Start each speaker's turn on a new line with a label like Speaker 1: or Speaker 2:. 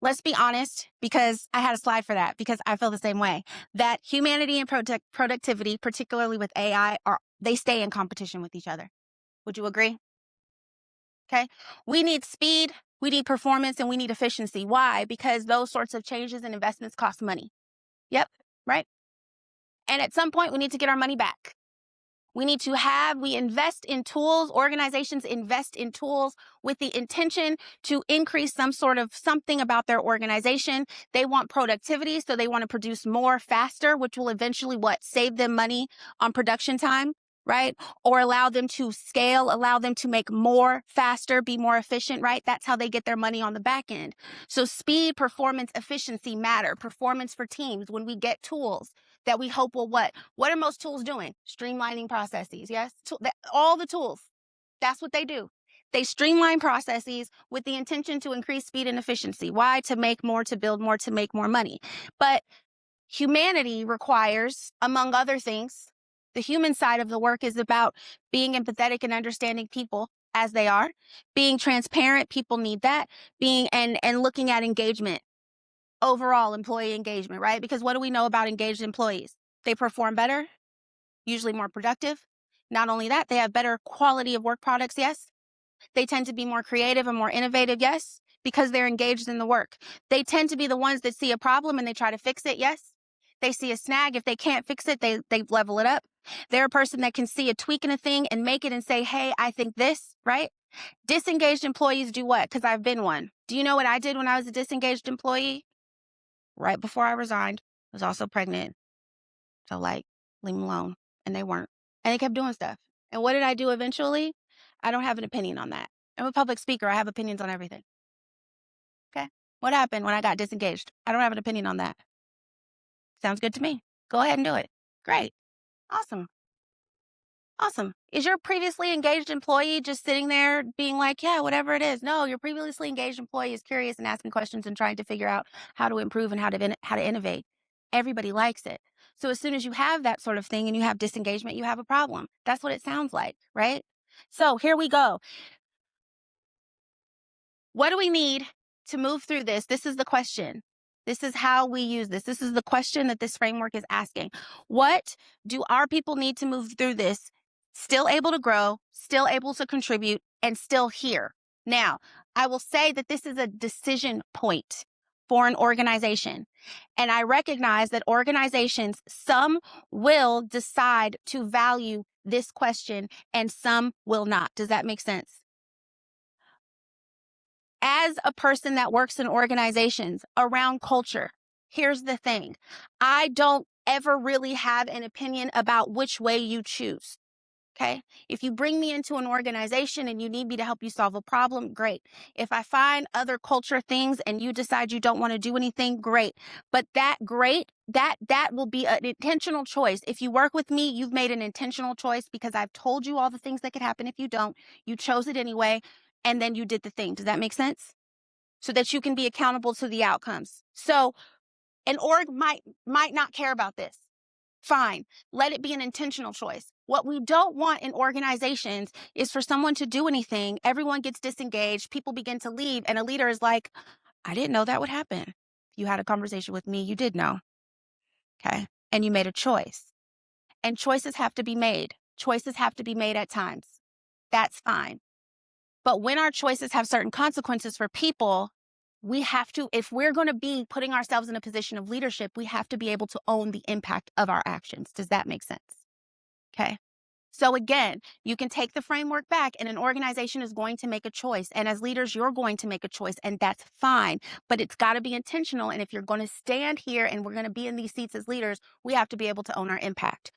Speaker 1: let's be honest, because I had a slide for that, because I feel the same way, that humanity and productivity, particularly with AI, they stay in competition with each other. Would you agree? Okay. We need speed, we need performance, and we need efficiency. Why? Because those sorts of changes and investments cost money. Yep. Right. And at some point, we need to get our money back. We invest in tools, organizations invest in tools with the intention to increase some sort of something about their organization. They want productivity, so they want to produce more faster, which will eventually save them money on production time, right? Or allow them to scale, allow them to make more faster, be more efficient, right? That's how they get their money on the back end. So speed, performance, efficiency matter. Performance for teams when we get tools that we hope will what are most tools doing? Streamlining processes. Yes. All the tools. That's what they do. They streamline processes with the intention to increase speed and efficiency. Why? To make more, to build more, to make more money. But humanity requires, among other things, the human side of the work is about being empathetic and understanding people as they are, being transparent. People need that. And looking at engagement. Overall employee engagement, right? Because what do we know about engaged employees? They perform better, usually more productive. Not only that, they have better quality of work products, yes. They tend to be more creative and more innovative, yes, because they're engaged in the work. They tend to be the ones that see a problem and they try to fix it, yes. They see a snag. If they can't fix it, they level it up. They're a person that can see a tweak in a thing and make it and say, hey, I think this, right? Disengaged employees do what? Because I've been one. Do you know what I did when I was a disengaged employee? Right before I resigned, I was also pregnant. So leave them alone. And they weren't. And they kept doing stuff. And what did I do eventually? I don't have an opinion on that. I'm a public speaker. I have opinions on everything. Okay. What happened when I got disengaged? I don't have an opinion on that. Sounds good to me. Go ahead and do it. Great. Awesome. Awesome. Is your previously engaged employee just sitting there being like, yeah, whatever it is? No, your previously engaged employee is curious and asking questions and trying to figure out how to improve and how to innovate. Everybody likes it. So as soon as you have that sort of thing and you have disengagement, you have a problem. That's what it sounds like, right? So here we go. What do we need to move through this? This is the question. This is how we use this. This is the question that this framework is asking. What do our people need to move through this? Still able to grow, still able to contribute, and still here. Now, I will say that this is a decision point for an organization. And I recognize that organizations, some will decide to value this question and some will not. Does that make sense? As a person that works in organizations around culture, here's the thing. I don't ever really have an opinion about which way you choose. Okay. If you bring me into an organization and you need me to help you solve a problem, great. If I find other culture things and you decide you don't want to do anything, great. But that will be an intentional choice. If you work with me, you've made an intentional choice because I've told you all the things that could happen if you don't. You chose it anyway, and then you did the thing. Does that make sense? So that you can be accountable to the outcomes. So an org might not care about this. Fine. Let it be an intentional choice. What we don't want in organizations is for someone to do anything. Everyone gets disengaged. People begin to leave. And a leader is like, I didn't know that would happen. You had a conversation with me. You did know. Okay. And you made a choice. And choices have to be made. Choices have to be made at times. That's fine. But when our choices have certain consequences for people, we have to, if we're going to be putting ourselves in a position of leadership, we have to be able to own the impact of our actions. Does that make sense? Okay. So again, you can take the framework back and an organization is going to make a choice. And as leaders, you're going to make a choice and that's fine, but it's got to be intentional. And if you're going to stand here and we're going to be in these seats as leaders, we have to be able to own our impact.